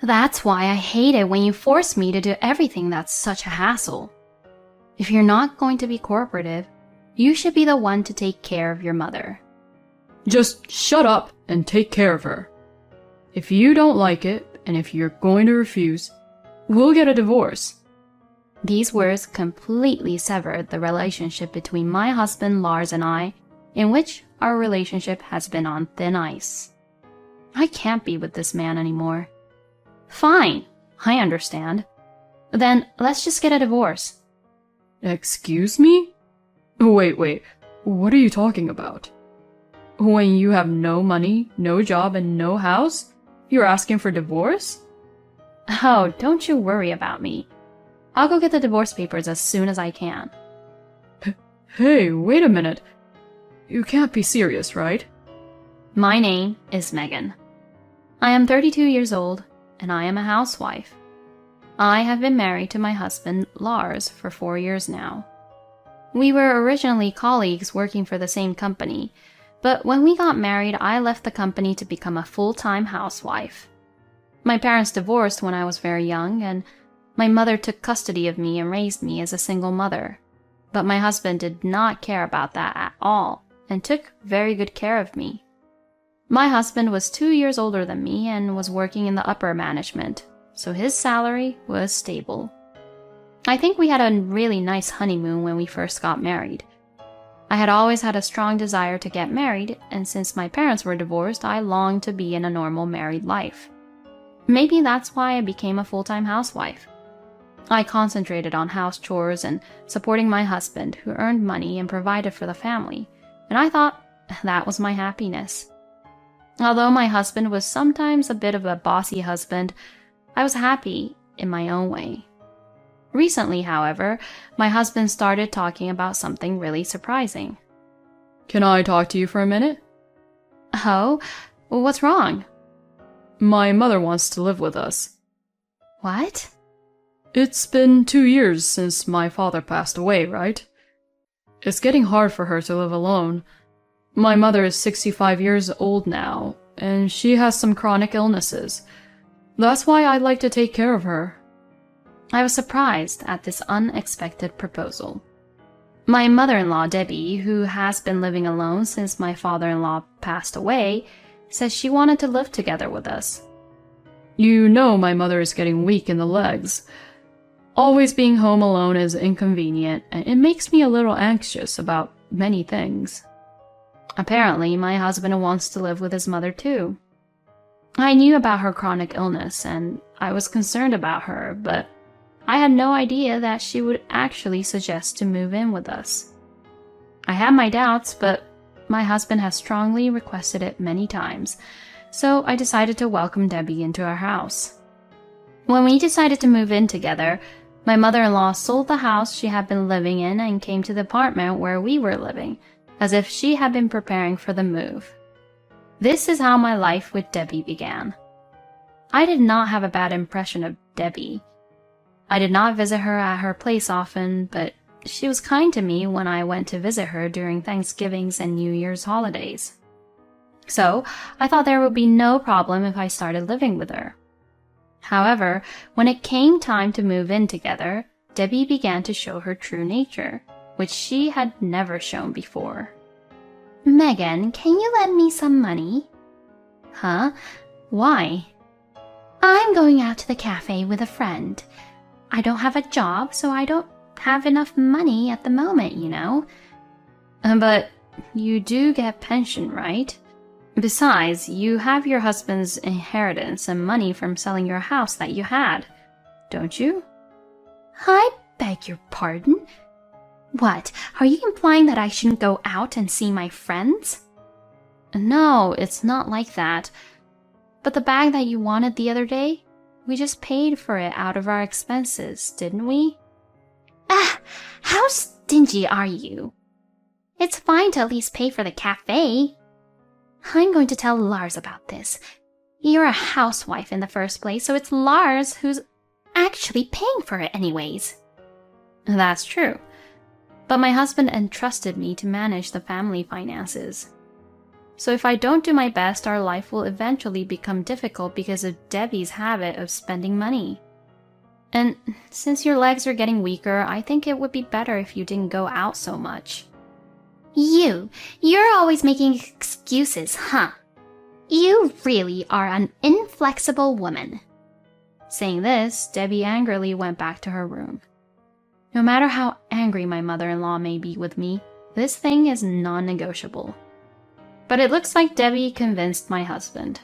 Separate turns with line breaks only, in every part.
That's why I hate it when you force me to do everything that's such a hassle. If you're not going to be cooperative, you should be the one to take care of your mother.
Just shut up and take care of her. If you don't like it, and if you're going to refuse, we'll get a divorce.
These words completely severed the relationship between my husband Lars and I, in which our relationship has been on thin ice. I can't be with this man anymore. Fine, I understand. Then let's just get a divorce.
Excuse me? Wait, what are you talking about? When you have no money, no job, and no house, you're asking for divorce?
Oh, don't you worry about me. I'll go get the divorce papers as soon as I can.
Hey, wait a minute. You can't be serious, right?
My name is Megan. I am 32 years old, and I am a housewife. I have been married to my husband, Lars, for 4 years now. We were originally colleagues working for the same company, but when we got married, I left the company to become a full-time housewife. My parents divorced when I was very young, and my mother took custody of me and raised me as a single mother. But my husband did not care about that at all, and took very good care of me. My husband was 2 years older than me and was working in the upper management, so his salary was stable. I think we had a really nice honeymoon when we first got married. I had always had a strong desire to get married, and since my parents were divorced, I longed to be in a normal married life. Maybe that's why I became a full-time housewife. I concentrated on house chores and supporting my husband, who earned money and provided for the family, and I thought that was my happiness. Although my husband was sometimes a bit of a bossy husband, I was happy in my own way. Recently, however, my husband started talking about something really surprising.
Can I talk to you for a minute?
Oh, what's wrong?
My mother wants to live with us.
What?
It's been 2 years since my father passed away, right? It's getting hard for her to live alone. My mother is 65 years old now, and she has some chronic illnesses. That's why I'd like to take care of her.
I was surprised at this unexpected proposal. My mother-in-law, Debbie, who has been living alone since my father-in-law passed away, says she wanted to live together with us.
You know my mother is getting weak in the legs. Always being home alone is inconvenient, and it makes me a little anxious about many things.
Apparently, my husband wants to live with his mother too. I knew about her chronic illness, and I was concerned about her, but I had no idea that she would actually suggest to move in with us. I had my doubts, but my husband has strongly requested it many times, so I decided to welcome Debbie into our house. When we decided to move in together, my mother-in-law sold the house she had been living in and came to the apartment where we were living, as if she had been preparing for the move. This is how my life with Debbie began. I did not have a bad impression of Debbie. I did not visit her at her place often, but she was kind to me when I went to visit her during Thanksgivings and New Year's holidays. So I thought there would be no problem if I started living with her. However, when it came time to move in together, Debbie began to show her true nature, which she had never shown before. Megan, can you lend me some money? Huh? Why? I'm going out to the cafe with a friend. I don't have a job, so I don't have enough money at the moment, you know. But you do get pension, right? Besides, you have your husband's inheritance and money from selling your house that you had, don't you? I beg your pardon? What, are you implying that I shouldn't go out and see my friends? No, it's not like that. But the bag that you wanted the other day, we just paid for it out of our expenses, didn't we? Ah, how stingy are you? It's fine to at least pay for the cafe. I'm going to tell Lars about this. You're a housewife in the first place, so it's Lars who's actually paying for it anyways. That's true. But my husband entrusted me to manage the family finances. So if I don't do my best, our life will eventually become difficult because of Debbie's habit of spending money. And since your legs are getting weaker, I think it would be better if you didn't go out so much.
You're always making excuses, huh? You really are an inflexible woman.
Saying this, Debbie angrily went back to her room. No matter how angry my mother-in-law may be with me, this thing is non-negotiable. But it looks like Debbie convinced my husband.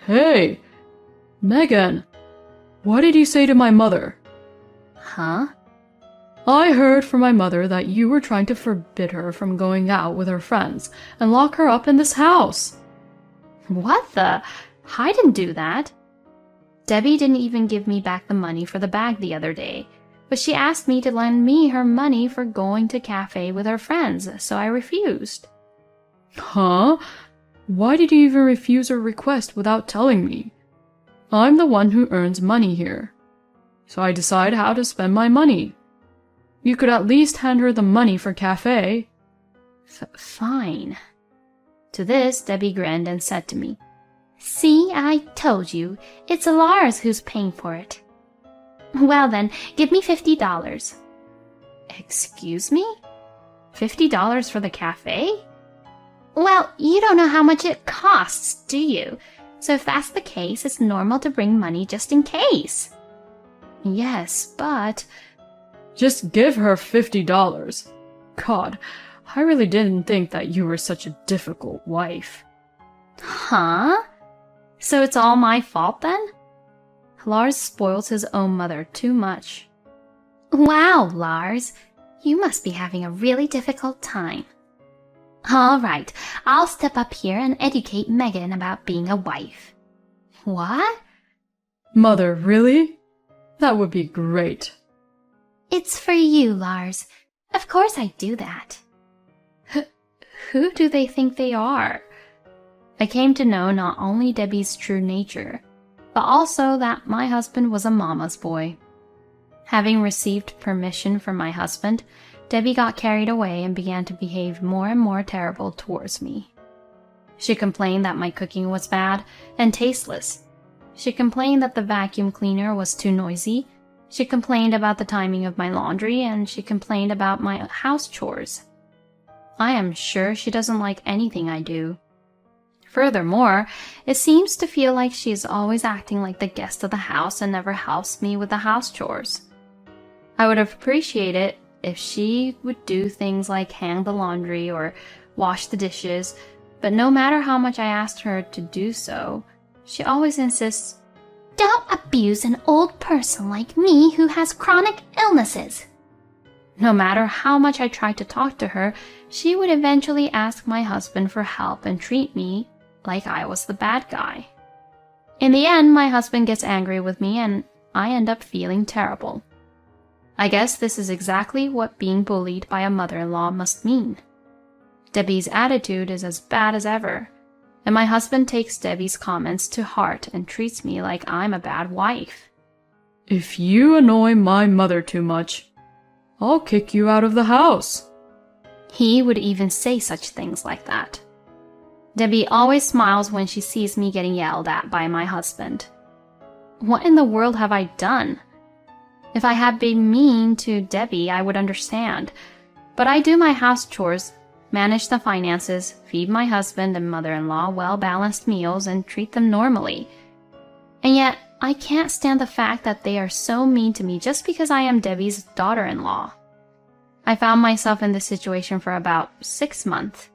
Hey, Megan, what did you say to my mother?
Huh?
I heard from my mother that you were trying to forbid her from going out with her friends and lock her up in this house.
What the? I didn't do that. Debbie didn't even give me back the money for the bag the other day, but she asked me to lend me her money for going to cafe with her friends, so I refused.
Huh? Why did you even refuse her request without telling me? I'm the one who earns money here, so I decide how to spend my money. You could at least hand her the money for cafe.
Fine. To this, Debbie grinned and said to me,
See, I told you. It's Lars who's paying for it. Well then, give me $50.
Excuse me? $50 for the cafe?
Well, you don't know how much it costs, do you? So if that's the case, it's normal to bring money just in case.
Yes, but...
Just give her $50. God, I really didn't think that you were such a difficult wife.
Huh? So it's all my fault then? Lars spoils his own mother too much.
Wow, Lars. You must be having a really difficult time. All right, I'll step up here and educate Megan about being a wife.
What?
Mother, really? That would be great.
It's for you, Lars. Of course I'd do that.
Who do they think they are? I came to know not only Debbie's true nature, but also that my husband was a mama's boy. Having received permission from my husband, Debbie got carried away and began to behave more and more terrible towards me. She complained that my cooking was bad and tasteless. She complained that the vacuum cleaner was too noisy. She complained about the timing of my laundry, and she complained about my house chores. I am sure she doesn't like anything I do. Furthermore, it seems to feel like she is always acting like the guest of the house and never helps me with the house chores. I would appreciate it if she would do things like hang the laundry or wash the dishes, but no matter how much I asked her to do so, she always insists,
Don't abuse an old person like me who has chronic illnesses.
No matter how much I tried to talk to her, she would eventually ask my husband for help and treat me like I was the bad guy. In the end, my husband gets angry with me and I end up feeling terrible. I guess this is exactly what being bullied by a mother-in-law must mean. Debbie's attitude is as bad as ever, and my husband takes Debbie's comments to heart and treats me like I'm a bad wife.
If you annoy my mother too much, I'll kick you out of the house.
He would even say such things like that. Debbie always smiles when she sees me getting yelled at by my husband. What in the world have I done? If I had been mean to Debbie, I would understand. But I do my house chores, manage the finances, feed my husband and mother-in-law well-balanced meals, and treat them normally. And yet, I can't stand the fact that they are so mean to me just because I am Debbie's daughter-in-law. I found myself in this situation for about 6 months.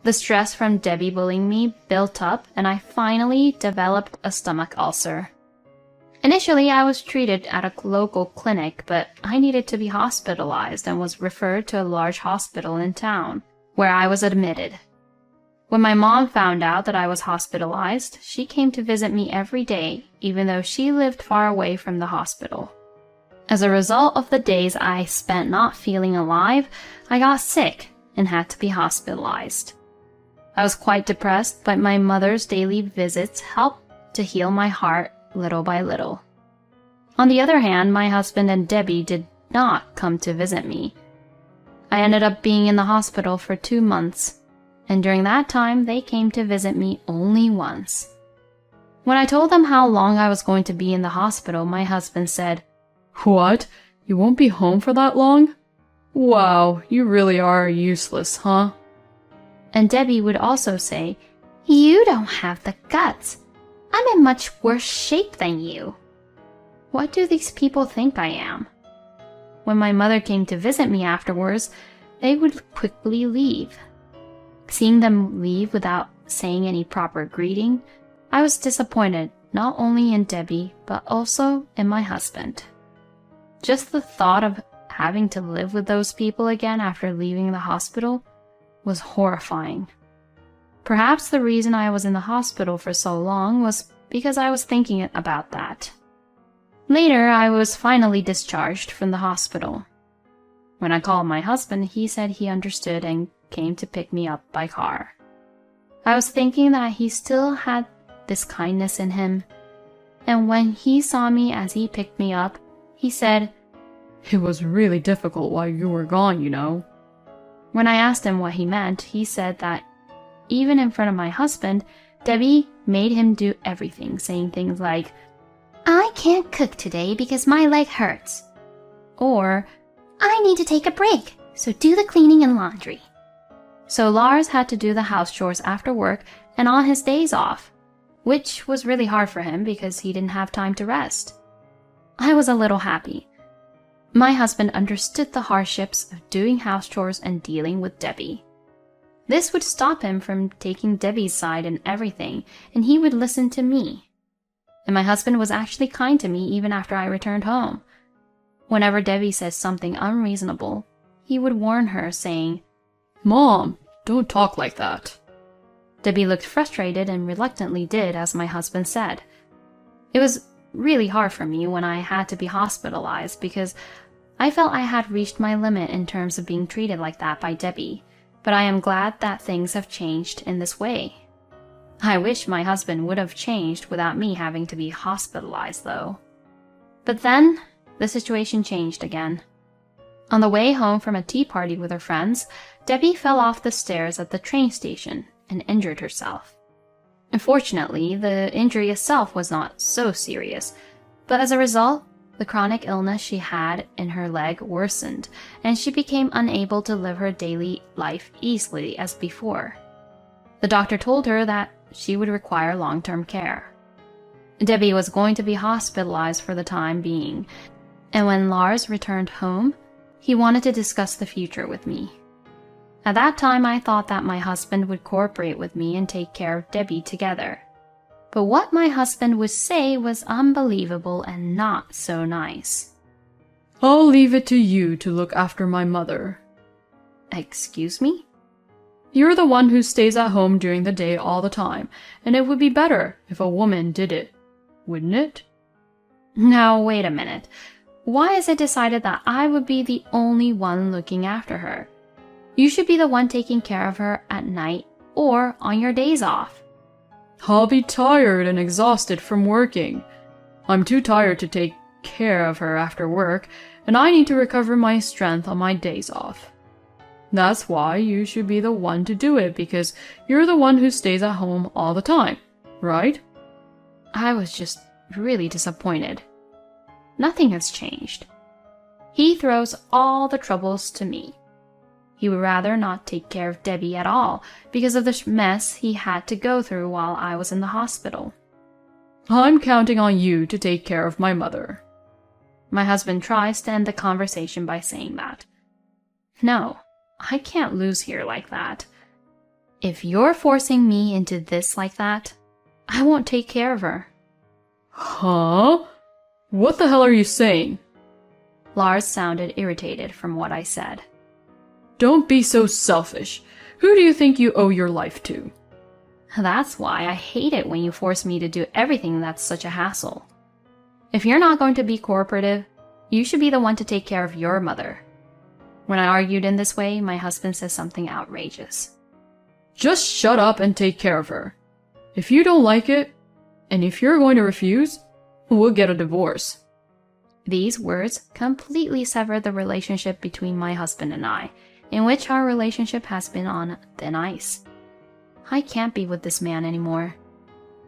The stress from Debbie bullying me built up, and I finally developed a stomach ulcer. Initially, I was treated at a local clinic, but I needed to be hospitalized and was referred to a large hospital in town, where I was admitted. When my mom found out that I was hospitalized, she came to visit me every day, even though she lived far away from the hospital. As a result of the days I spent not feeling alive, I got sick and had to be hospitalized. I was quite depressed, but my mother's daily visits helped to heal my heart little by little. On the other hand, my husband and Debbie did not come to visit me. I ended up being in the hospital for 2 months. and during that time they came to visit me only once. When I told them how long I was going to be in the hospital, my husband said,
"What? You won't be home for that long? Wow, you really are useless, huh?"
And Debbie would also say,
You don't have the guts. I'm in much worse shape than you.
"What do these people think I am?" When my mother came to visit me afterwards, they would quickly leave. Seeing them leave without saying any proper greeting, I was disappointed not only in Debbie, but also in my husband. Just the thought of having to live with those people again after leaving the hospital was horrifying. Perhaps the reason I was in the hospital for so long was because I was thinking about that. Later, I was finally discharged from the hospital. When I called my husband, he said he understood and came to pick me up by car. I was thinking that he still had this kindness in him, and when he saw me as he picked me up, he said,
"It was really difficult while you were gone, you know."
When I asked him what he meant, he said that even in front of my husband, Debbie made him do everything, saying things like,
I can't cook today because my leg hurts.
or,
I need to take a break, so do the cleaning and laundry.
so Lars had to do the house chores after work and on his days off, which was really hard for him because he didn't have time to rest. I was a little happy. My husband understood the hardships of doing house chores and dealing with Debbie. This would stop him from taking Debbie's side in everything, and he would listen to me. And my husband was actually kind to me even after I returned home. Whenever Debbie said something unreasonable, he would warn her, saying,
"Mom, don't talk like that."
Debbie looked frustrated and reluctantly did as my husband said. It was really hard for me when I had to be hospitalized because I felt I had reached my limit in terms of being treated like that by Debbie, but I am glad that things have changed in this way. I wish my husband would have changed without me having to be hospitalized, though. But then, the situation changed again. On the way home from a tea party with her friends, Debbie fell off the stairs at the train station and injured herself. Unfortunately, the injury itself was not so serious, but as a result, the chronic illness she had in her leg worsened, and she became unable to live her daily life easily as before. The doctor told her that she would require long-term care. Debbie was going to be hospitalized for the time being, and when Lars returned home, he wanted to discuss the future with me. At that time, I thought that my husband would cooperate with me and take care of Debbie together. But what my husband would say was unbelievable and not so nice.
"I'll leave it to you to look after my mother."
Excuse me?
"You're the one who stays at home during the day all the time, and it would be better if a woman did it, wouldn't it?"
Now, wait a minute. Why is it decided that I would be the only one looking after her? You should be the one taking care of her at night or on your days off.
"I'll be tired and exhausted from working. I'm too tired to take care of her after work, and I need to recover my strength on my days off. That's why you should be the one to do it, because you're the one who stays at home all the time, right?"
I was just really disappointed. Nothing has changed. He throws all the troubles to me. He would rather not take care of Debbie at all because of the mess he had to go through while I was in the hospital.
"I'm counting on you to take care of my mother."
My husband tries to end the conversation by saying that. No, I can't lose here like that. If you're forcing me into this like that, I won't take care of her.
"Huh? What the hell are you saying?"
Lars sounded irritated from what I said.
"Don't be so selfish. Who do you think you owe your life to?"
That's why I hate it when you force me to do everything that's such a hassle. If you're not going to be cooperative, you should be the one to take care of your mother. When I argued in this way, my husband says something outrageous.
"Just shut up and take care of her. If you don't like it, and if you're going to refuse, we'll get a divorce."
These words completely severed the relationship between my husband and I, in which our relationship has been on thin ice. I can't be with this man anymore.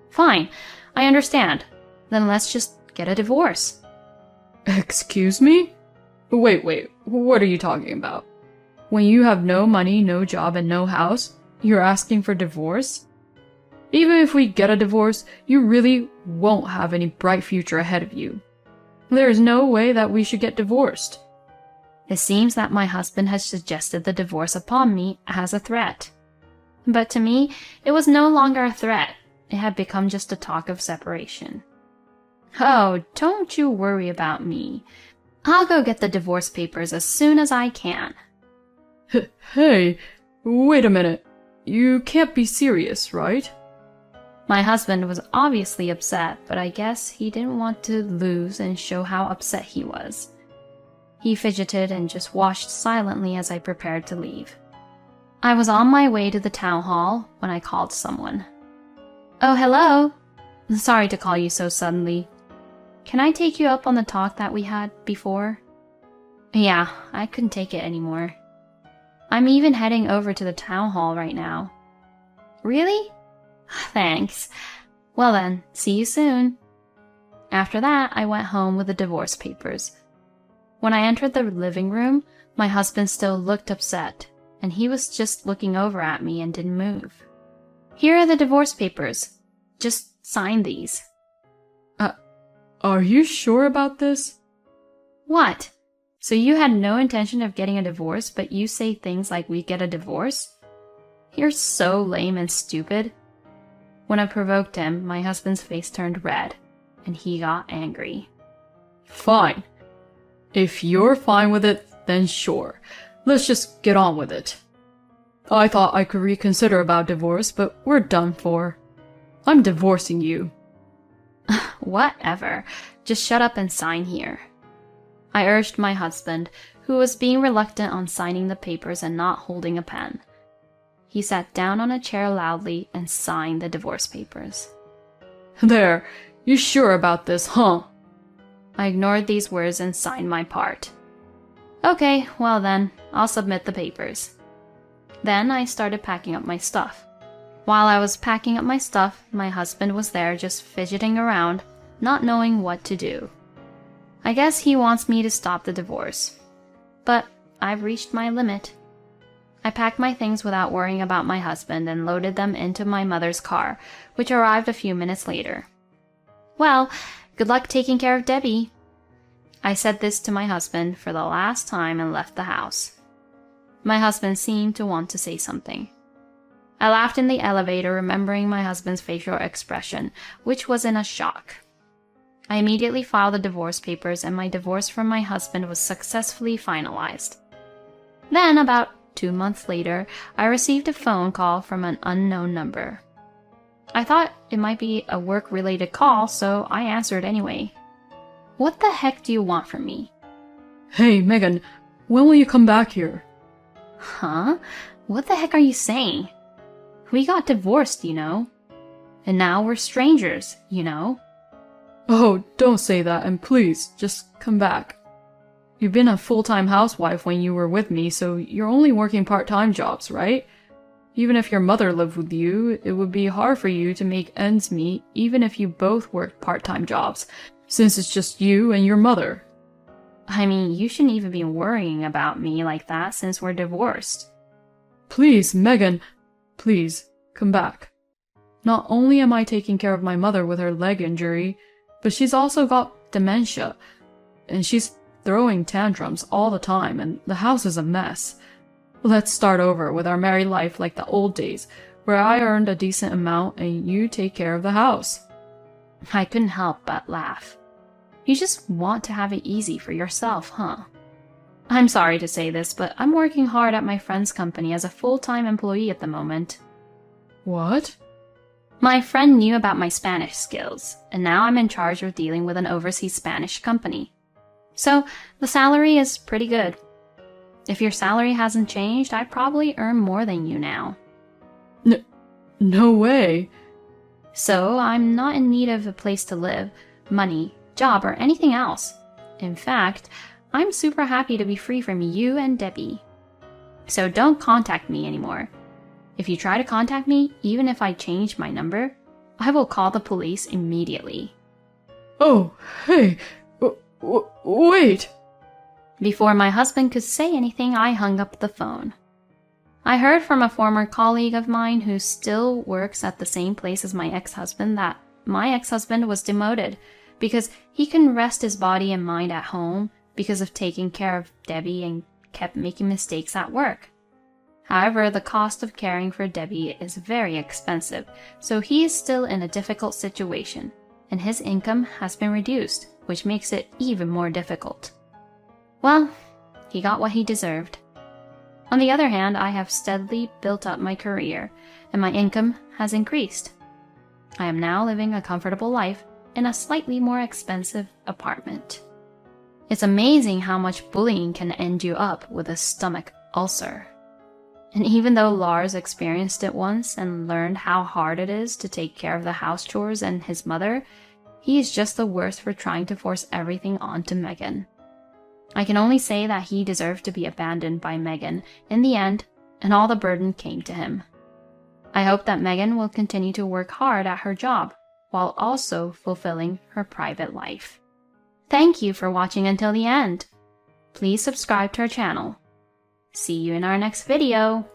Fine, I understand. Then let's just get a divorce.
Excuse me? Wait, what are you talking about? When you have no money, no job, and no house, you're asking for divorce? Even if we get a divorce, you really won't have any bright future ahead of you. There is no way that we should get divorced.
It seems that my husband has suggested the divorce upon me as a threat. But to me, it was no longer a threat. It had become just a talk of separation. Oh, don't you worry about me. I'll go get the divorce papers as soon as I can.
Hey, wait a minute. You can't be serious, right?
My husband was obviously upset, but I guess he didn't want to lose and show how upset he was. He fidgeted and just watched silently as I prepared to leave. I was on my way to the town hall when I called someone. Oh, hello. Sorry to call you so suddenly. Can I take you up on the talk that we had before? Yeah, I couldn't take it anymore. I'm even heading over to the town hall right now. Really? Thanks. Well then, see you soon. After that, I went home with the divorce papers. When I entered the living room, my husband still looked upset, and he was just looking over at me and didn't move. Here are the divorce papers. Just sign these.
Are you sure about this?
What? So you had no intention of getting a divorce, but you say things like we get a divorce? You're so lame and stupid. When I provoked him, my husband's face turned red, and he got angry.
Fine. If you're fine with it, then sure. Let's just get on with it. I thought I could reconsider about divorce, but we're done for. I'm divorcing you.
Whatever. Just shut up and sign here. I urged my husband, who was being reluctant on signing the papers and not holding a pen. He sat down on a chair loudly and signed the divorce papers.
There, you sure about this, huh?
I ignored these words and signed my part. Okay, well then, I'll submit the papers. Then I started packing up my stuff. While I was packing up my stuff, my husband was there just fidgeting around, not knowing what to do. I guess he wants me to stop the divorce. But I've reached my limit. I packed my things without worrying about my husband and loaded them into my mother's car, which arrived a few minutes later. Well, good luck taking care of Debbie. I said this to my husband for the last time and left the house. My husband seemed to want to say something. I laughed in the elevator, remembering my husband's facial expression, which was in a shock. I immediately filed the divorce papers, and my divorce from my husband was successfully finalized. Then, about 2 months later, I received a phone call from an unknown number. I thought it might be a work-related call, so I answered anyway. What the heck do you want from me?
Hey, Megan, when will you come back here?
Huh? What the heck are you saying? We got divorced, you know. And now we're strangers, you know.
Oh, don't say that, and please, just come back. You've been a full-time housewife when you were with me, so you're only working part-time jobs, right? Even if your mother lived with you, it would be hard for you to make ends meet even if you both worked part-time jobs, since it's just you and your mother.
I mean, you shouldn't even be worrying about me like that since we're divorced.
Please, Megan, please, come back. Not only am I taking care of my mother with her leg injury, but she's also got dementia, and she's throwing tantrums all the time, and the house is a mess. Let's start over with our married life like the old days, where I earned a decent amount and you take care of the house.
I couldn't help but laugh. You just want to have it easy for yourself, huh? I'm sorry to say this, but I'm working hard at my friend's company as a full-time employee at the moment.
What?
My friend knew about my Spanish skills, and now I'm in charge of dealing with an overseas Spanish company. So, the salary is pretty good. If your salary hasn't changed, I probably earn more than you now.
No way.
So, I'm not in need of a place to live, money, job, or anything else. In fact, I'm super happy to be free from you and Debbie. So don't contact me anymore. If you try to contact me, even if I change my number, I will call the police immediately.
Oh, hey, wait.
Before my husband could say anything, I hung up the phone. I heard from a former colleague of mine who still works at the same place as my ex-husband that my ex-husband was demoted because he couldn't rest his body and mind at home because of taking care of Debbie and kept making mistakes at work. However, the cost of caring for Debbie is very expensive, so he is still in a difficult situation, and his income has been reduced, which makes it even more difficult. Well, he got what he deserved. On the other hand, I have steadily built up my career, and my income has increased. I am now living a comfortable life in a slightly more expensive apartment. It's amazing how much bullying can end you up with a stomach ulcer. And even though Lars experienced it once and learned how hard it is to take care of the house chores and his mother, he is just the worst for trying to force everything onto Megan. I can only say that he deserved to be abandoned by Megan in the end, and all the burden came to him. I hope that Megan will continue to work hard at her job, while also fulfilling her private life. Thank you for watching until the end. Please subscribe to our channel. See you in our next video.